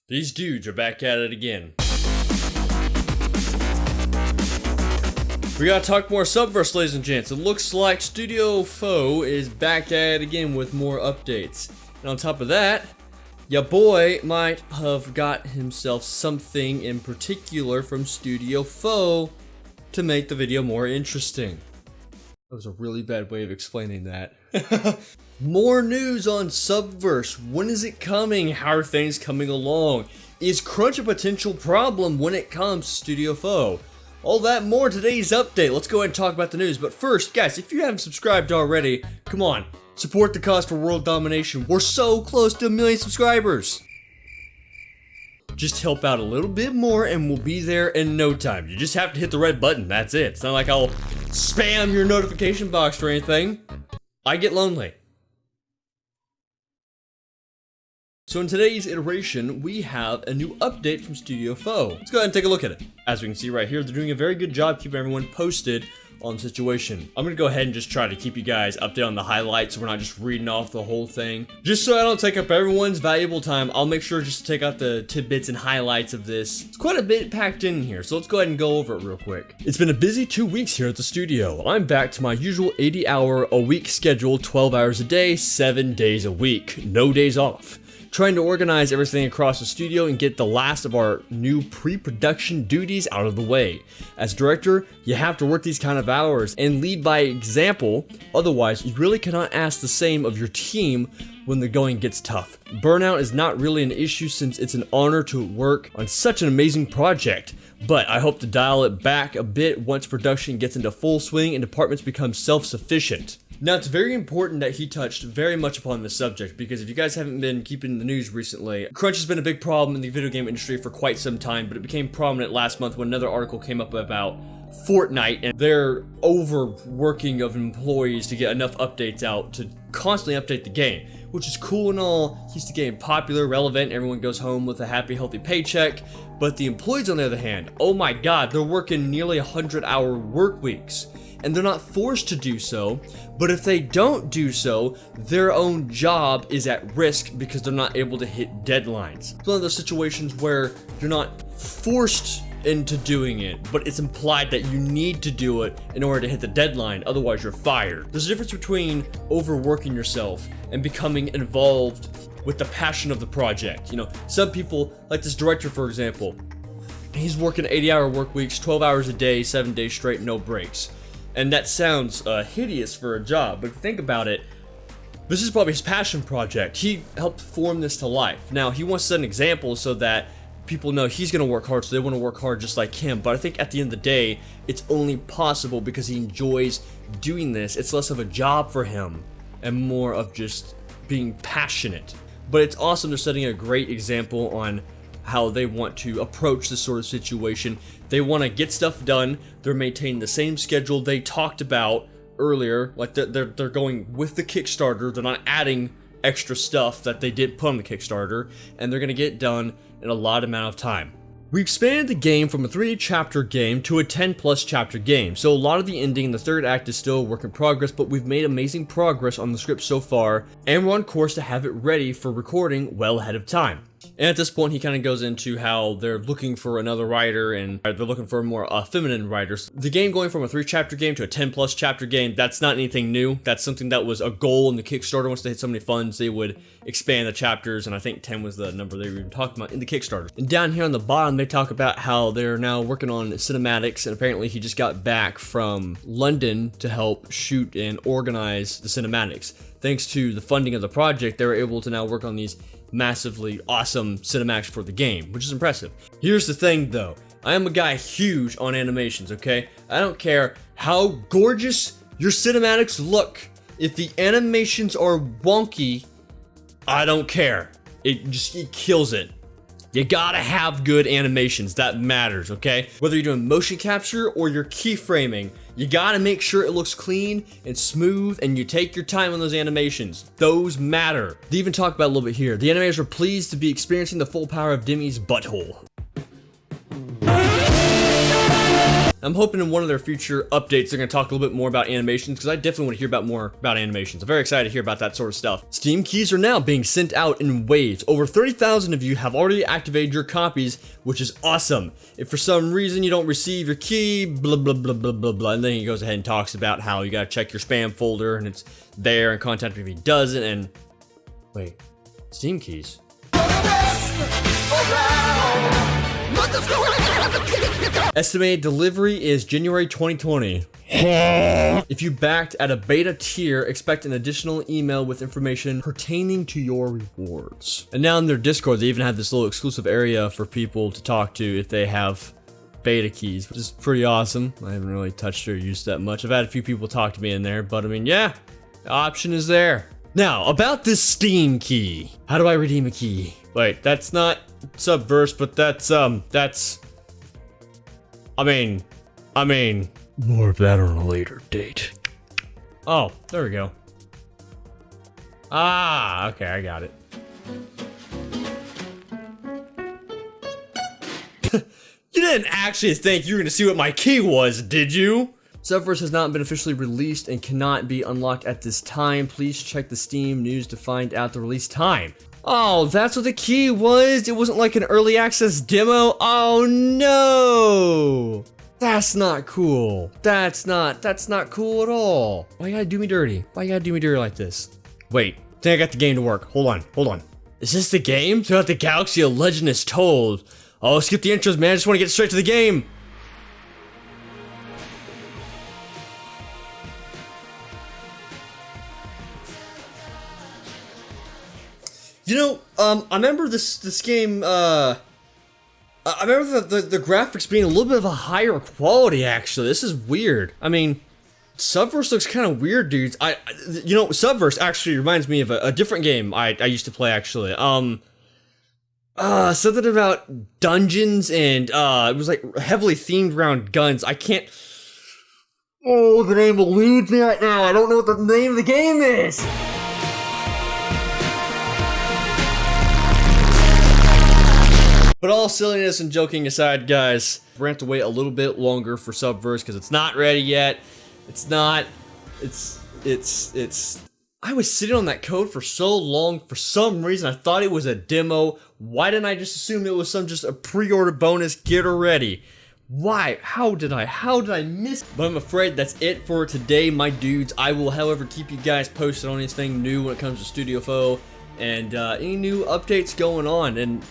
These dudes are back at it again. We gotta talk more Subverse, ladies and gents. It looks like Studio Foe is back at it again with more updates. And on top of that, ya boy might have got himself something in particular from Studio Foe to make the video more interesting. That was a really bad way of explaining that. More news on Subverse. When is it coming? How are things coming along? Is crunch a potential problem when it comes to Studio Foe? All that more today's update. Let's go ahead and talk about the news. But first, guys, if you haven't subscribed already, come on, support the cause for world domination. We're so close to 1 million subscribers. Just help out a little bit more and we'll be there in no time. You just have to hit the red button, that's it. It's not like I'll spam your notification box or anything. I get lonely. So in today's iteration, we have a new update from Studio Foe. Let's go ahead and take a look at it. As we can see right here, they're doing a very good job keeping everyone posted on the situation. I'm gonna go ahead and just try to keep you guys updated on the highlights so we're not just reading off the whole thing. Just so I don't take up everyone's valuable time, I'll make sure just to take out the tidbits and highlights of this. It's quite a bit packed in here, so let's go ahead and go over it real quick. It's been a busy 2 weeks here at the studio. I'm back to my usual 80-hour-a-week schedule, 12 hours a day, 7 days a week, no days off. Trying to organize everything across the studio and get the last of our new pre-production duties out of the way. As director, you have to work these kind of hours and lead by example, otherwise you really cannot ask the same of your team when the going gets tough. Burnout is not really an issue since it's an honor to work on such an amazing project, but I hope to dial it back a bit once production gets into full swing and departments become self-sufficient. Now, it's very important that he touched very much upon this subject, because if you guys haven't been keeping the news recently, crunch has been a big problem in the video game industry for quite some time, but it became prominent last month when another article came up about Fortnite and their overworking of employees to get enough updates out to constantly update the game, which is cool and all, keeps the game popular, relevant, everyone goes home with a happy, healthy paycheck. But the employees, on the other hand, oh my god, they're working nearly 100-hour work weeks. And they're not forced to do so, but if they don't do so, their own job is at risk because they're not able to hit deadlines. It's one of those situations where you're not forced into doing it, but it's implied that you need to do it in order to hit the deadline, otherwise you're fired. There's a difference between overworking yourself and becoming involved with the passion of the project. You know, some people, like this director for example, he's working 80-hour work weeks, 12 hours a day, 7 days straight, no breaks. And that sounds hideous for a job, but if you think about it, this is probably his passion project. He helped form this to life. Now, he wants to set an example so that people know he's going to work hard, so they want to work hard just like him. But I think at the end of the day, it's only possible because he enjoys doing this. It's less of a job for him and more of just being passionate. But it's awesome. They're setting a great example on how they want to approach this sort of situation. They want to get stuff done. They're maintaining the same schedule they talked about earlier. Like they're going with the Kickstarter. They're not adding extra stuff that they didn't put on the Kickstarter, and they're going to get done in a lot amount of time. We expanded the game from a 3-chapter game to a 10+ chapter game, so a lot of the ending in the third act is still a work in progress, but we've made amazing progress on the script so far, and we're on course to have it ready for recording well ahead of time. And at this point, he kind of goes into how they're looking for another writer and they're looking for more feminine writers. The game going from a 3-chapter game to a 10+ chapter game, that's not anything new. That's something that was a goal in the Kickstarter. Once they hit so many funds, they would expand the chapters, and I think 10 was the number they were even talking about in the Kickstarter. And down here on the bottom, they talk about how they're now working on cinematics, and apparently he just got back from London to help shoot and organize the cinematics. Thanks to the funding of the project, they were able to now work on these massively awesome cinematics for the game, which is impressive. Here's the thing though, I am a guy huge on animations, okay? I don't care how gorgeous your cinematics look. If the animations are wonky, I don't care. It kills it. You gotta have good animations, that matters, okay? Whether you're doing motion capture or you're keyframing, you gotta make sure it looks clean and smooth, and you take your time on those animations. Those matter. They even talk about it a little bit here. The animators are pleased to be experiencing the full power of Demi's butthole. I'm hoping in one of their future updates they're going to talk a little bit more about animations, because I definitely want to hear more about animations. I'm very excited to hear about that sort of stuff. Steam keys are now being sent out in waves. Over 30,000 of you have already activated your copies, which is awesome. If for some reason you don't receive your key, blah blah blah blah blah blah, and then he goes ahead and talks about how you got to check your spam folder and it's there, and contact him if he doesn't. And wait, Steam keys. Estimated delivery is January 2020. If you backed at a beta tier, expect an additional email with information pertaining to your rewards. And now in their Discord, they even have this little exclusive area for people to talk to if they have beta keys, which is pretty awesome. I haven't really touched or used that much. I've had a few people talk to me in there, but I mean, yeah, the option is there. Now, about this Steam key. How do I redeem a key? Wait, that's not Subverse, but that's I mean, more of that on a later date. Oh, there we go. Ah, okay, I got it. You didn't actually think you were gonna see what my key was, did you? Subverse has not been officially released and cannot be unlocked at this time. Please check the Steam news to find out the release time. Oh, that's what the key was? It wasn't like an early access demo? Oh no! That's not cool. That's not cool at all. Why you gotta do me dirty? Why you gotta do me dirty like this? Wait, I think I got the game to work. Hold on. Is this the game? Throughout the galaxy, a legend is told. Oh, skip the intros, man. I just want to get straight to the game. You know, I remember this game, I remember the graphics being a little bit of a higher quality, actually. This is weird. I mean, Subverse looks kind of weird, dudes. You know, Subverse actually reminds me of a different game I used to play, actually. Something about dungeons, and, it was, like, heavily themed around guns. I can't... Oh, the name eludes me right now. I don't know what the name of the game is! But all silliness and joking aside, guys, we're gonna have to wait a little bit longer for Subverse because it's not ready yet. I was sitting on that code for so long. For some reason, I thought it was a demo. Why didn't I just assume it was just a pre-order bonus? Get her ready. Why? How did I miss? But I'm afraid that's it for today, my dudes. I will, however, keep you guys posted on anything new when it comes to Studio Foe and any new updates going on. And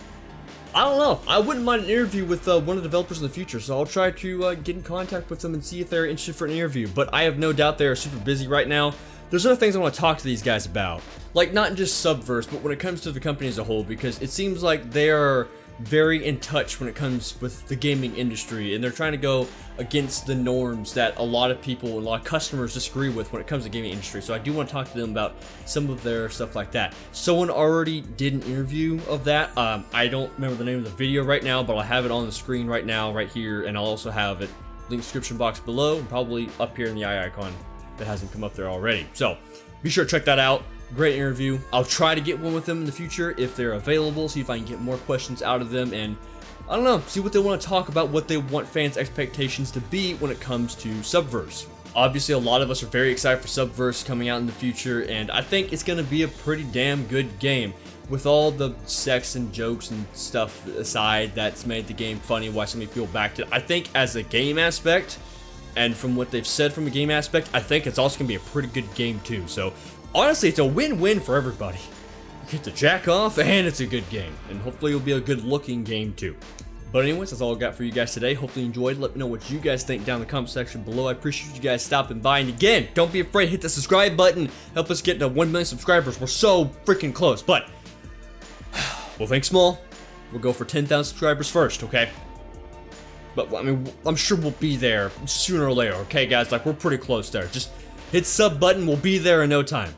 I don't know. I wouldn't mind an interview with one of the developers in the future, so I'll try to get in contact with them and see if they're interested for an interview. But I have no doubt they're super busy right now. There's other things I want to talk to these guys about. Like, not just Subverse, but when it comes to the company as a whole, because it seems like they're very in touch when it comes with the gaming industry, and they're trying to go against the norms that a lot of people and a lot of customers disagree with when it comes to gaming industry. So I do want to talk to them about some of their stuff like that. Someone already did an interview of that. I don't remember the name of the video right now, but I'll have it on the screen right now, right here, and I'll also have it link description box below, and probably up here in the eye icon that hasn't come up there already. So be sure to check that out. Great interview. I'll try to get one with them in the future if they're available, see if I can get more questions out of them, and I don't know, see what they want to talk about, what they want fans' expectations to be when it comes to Subverse. Obviously, a lot of us are very excited for Subverse coming out in the future, and I think it's going to be a pretty damn good game. With all the sex and jokes and stuff aside that's made the game funny, why so many people backed it, I think as a game aspect, and from what they've said from a game aspect, I think it's also going to be a pretty good game too. So honestly, it's a win-win for everybody. You get to jack off, and it's a good game. And hopefully it'll be a good-looking game, too. But anyways, that's all I got for you guys today. Hopefully you enjoyed. Let me know what you guys think down in the comment section below. I appreciate you guys stopping by. And again, don't be afraid. Hit the subscribe button. Help us get to 1 million subscribers. We're so freaking close. But we'll think small. We'll go for 10,000 subscribers first, okay? But, I mean, I'm sure we'll be there sooner or later, okay, guys? Like, we're pretty close there. Just hit sub button. We'll be there in no time.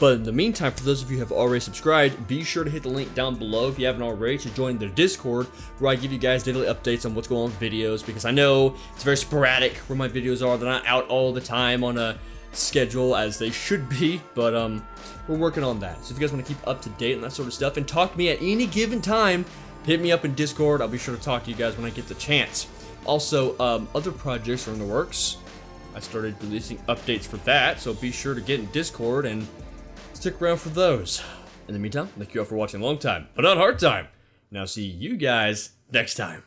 But in the meantime, for those of you who have already subscribed, be sure to hit the link down below if you haven't already to join their Discord, where I give you guys daily updates on what's going on with videos, because I know it's very sporadic where my videos are. They're not out all the time on a schedule as they should be, but we're working on that. So if you guys want to keep up to date on that sort of stuff and talk to me at any given time, hit me up in Discord. I'll be sure to talk to you guys when I get the chance. Also, other projects are in the works. I started releasing updates for that, so be sure to get in Discord and stick around for those. In the meantime, thank you all for watching a long time, but not hard time. And I'll see you guys next time.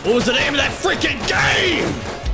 What was the name of that freaking game?